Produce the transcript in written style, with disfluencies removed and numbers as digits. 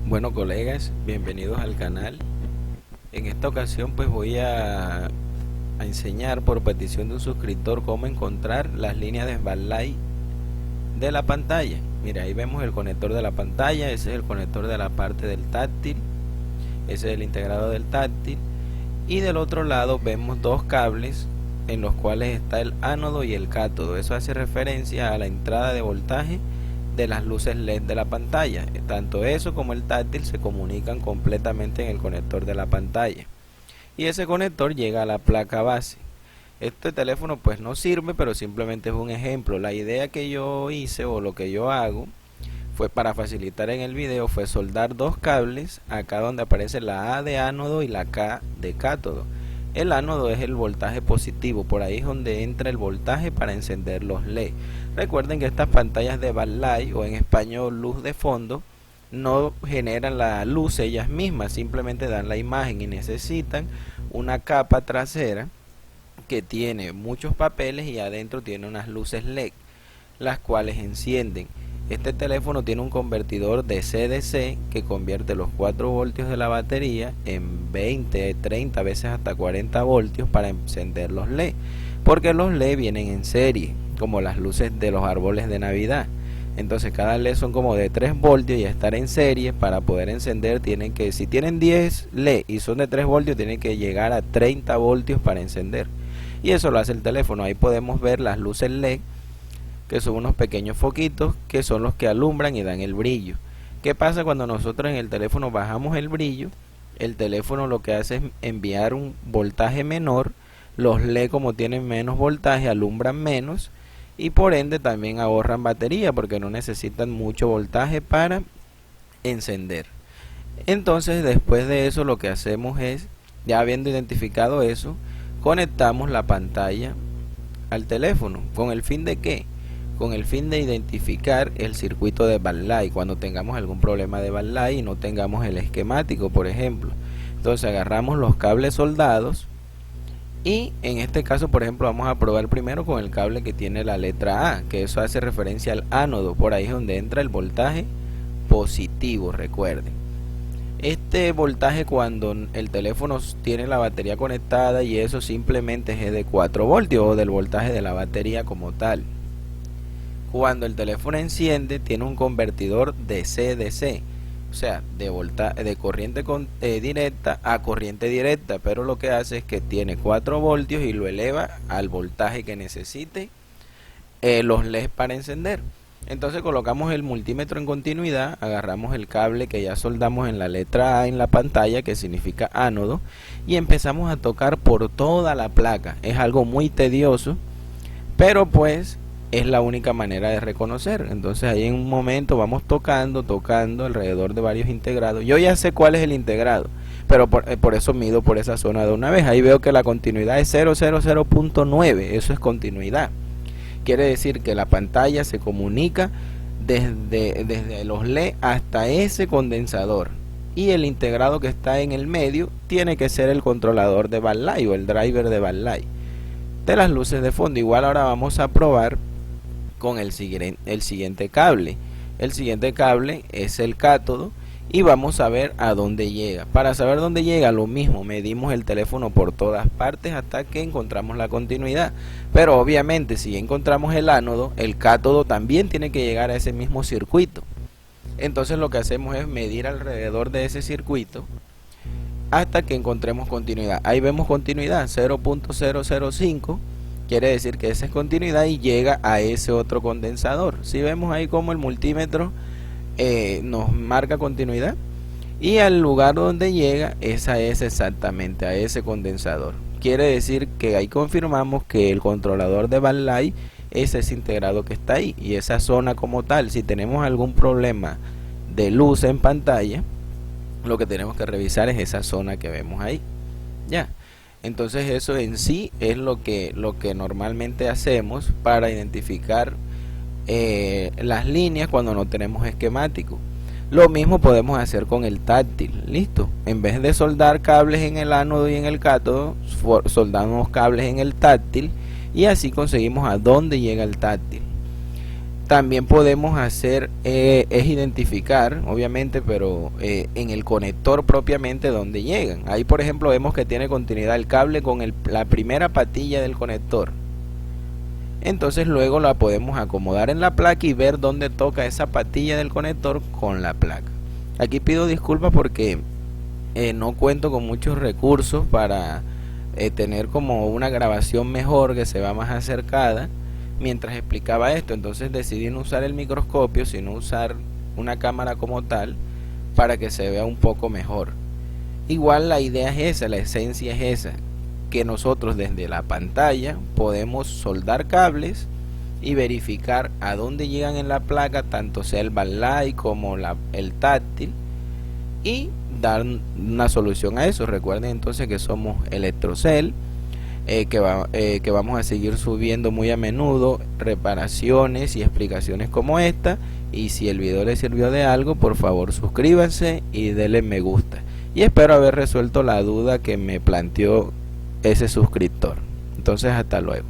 Bueno, colegas, bienvenidos al canal. En esta ocasión pues voy a enseñar por petición de un suscriptor cómo encontrar las líneas de backlight de la pantalla. Mira, ahí vemos el conector de la pantalla, ese es el conector de la parte del táctil, ese es el integrado del táctil, y del otro lado vemos dos cables en los cuales está el ánodo y el cátodo. Eso hace referencia a la entrada de voltaje de las luces LED de la pantalla. Tanto eso como el táctil se comunican completamente en el conector de la pantalla, y ese conector llega a la placa base. Este teléfono pues no sirve, pero simplemente es un ejemplo. La idea que yo hice, o lo que yo hago, fue para facilitar en el video, fue soldar dos cables acá donde aparece la A de ánodo y la K de cátodo. El ánodo es el voltaje positivo, por ahí es donde entra el voltaje para encender los LED. Recuerden que estas pantallas de backlight, o en español luz de fondo, no generan la luz ellas mismas, simplemente dan la imagen y necesitan una capa trasera que tiene muchos papeles y adentro tiene unas luces LED, las cuales encienden. Este teléfono tiene un convertidor de DC-DC que convierte los 4 voltios de la batería en 20, 30, a veces hasta 40 voltios para encender los LED, porque los LED vienen en serie, como las luces de los árboles de Navidad. Entonces cada LED son como de 3 voltios, y estar en serie para poder encender tienen que, si tienen 10 LED y son de 3 voltios, tienen que llegar a 30 voltios para encender. Y eso lo hace el teléfono. Ahí podemos ver las luces LED, que son unos pequeños foquitos que son los que alumbran y dan el brillo. ¿Qué pasa cuando nosotros en el teléfono bajamos el brillo? El teléfono lo que hace es enviar un voltaje menor. Los LED, como tienen menos voltaje, alumbran menos, y por ende también ahorran batería porque no necesitan mucho voltaje para encender. Entonces después de eso lo que hacemos es, ya habiendo identificado eso, conectamos la pantalla al teléfono. ¿Con el fin de qué? Con el fin de identificar el circuito de backlight cuando tengamos algún problema de backlight y no tengamos el esquemático, por ejemplo. Entonces agarramos los cables soldados, y en este caso, por ejemplo, vamos a probar primero con el cable que tiene la letra A, que eso hace referencia al ánodo. Por ahí es donde entra el voltaje positivo, recuerden. Este voltaje, cuando el teléfono tiene la batería conectada, y eso simplemente es de 4 voltios o del voltaje de la batería como tal. Cuando el teléfono enciende, tiene un convertidor DC-DC, o sea, de corriente directa a corriente directa, pero lo que hace es que tiene 4 voltios y lo eleva al voltaje que necesite los LEDs para encender. Entonces colocamos el multímetro en continuidad, agarramos el cable que ya soldamos en la letra A en la pantalla, que significa ánodo, y empezamos a tocar por toda la placa. Es algo muy tedioso, pero pues es la única manera de reconocer. Entonces ahí en un momento vamos tocando alrededor de varios integrados. Yo ya sé cuál es el integrado, pero por eso mido por esa zona de una vez. Ahí veo que la continuidad es 000.9, eso es continuidad. Quiere decir que la pantalla se comunica desde los LED hasta ese condensador, y el integrado que está en el medio tiene que ser el controlador de backlight o el driver de backlight de las luces de fondo. Igual ahora vamos a probar con el siguiente cable. El siguiente cable es el cátodo, y vamos a ver a dónde llega. Para saber dónde llega, lo mismo, medimos el teléfono por todas partes hasta que encontramos la continuidad. Pero obviamente si encontramos el ánodo, el cátodo también tiene que llegar a ese mismo circuito. Entonces lo que hacemos es medir alrededor de ese circuito hasta que encontremos continuidad. Ahí vemos continuidad 0.005, quiere decir que esa es continuidad y llega a ese otro condensador. Si vemos ahí como el multímetro nos marca continuidad, y al lugar donde llega, esa es exactamente a ese condensador. Quiere decir que ahí confirmamos que el controlador de backlight es ese integrado que está ahí, y esa zona como tal. Si tenemos algún problema de luz en pantalla, lo que tenemos que revisar es esa zona que vemos ahí. Ya, entonces eso en sí es lo que normalmente hacemos para identificar las líneas cuando no tenemos esquemático. Lo mismo podemos hacer con el táctil. Listo, en vez de soldar cables en el ánodo y en el cátodo, soldamos cables en el táctil, y así conseguimos a dónde llega el táctil. También podemos hacer es identificar, obviamente, pero en el conector propiamente donde llegan. Ahí, por ejemplo, vemos que tiene continuidad el cable con la primera patilla del conector. Entonces luego la podemos acomodar en la placa y ver dónde toca esa patilla del conector con la placa. Aquí pido disculpas porque no cuento con muchos recursos para tener como una grabación mejor, que se va más acercada mientras explicaba esto. Entonces decidí no usar el microscopio, sino usar una cámara como tal para que se vea un poco mejor. Igual la idea es esa, la esencia es esa, que nosotros desde la pantalla podemos soldar cables y verificar a dónde llegan en la placa, tanto sea el backlight como el táctil, y dar una solución a eso. Recuerden entonces que somos Electrocel, que vamos a seguir subiendo muy a menudo reparaciones y explicaciones como esta. Y si el video les sirvió de algo, por favor suscríbanse y denle me gusta. Y espero haber resuelto la duda que me planteó ese suscriptor. Entonces hasta luego.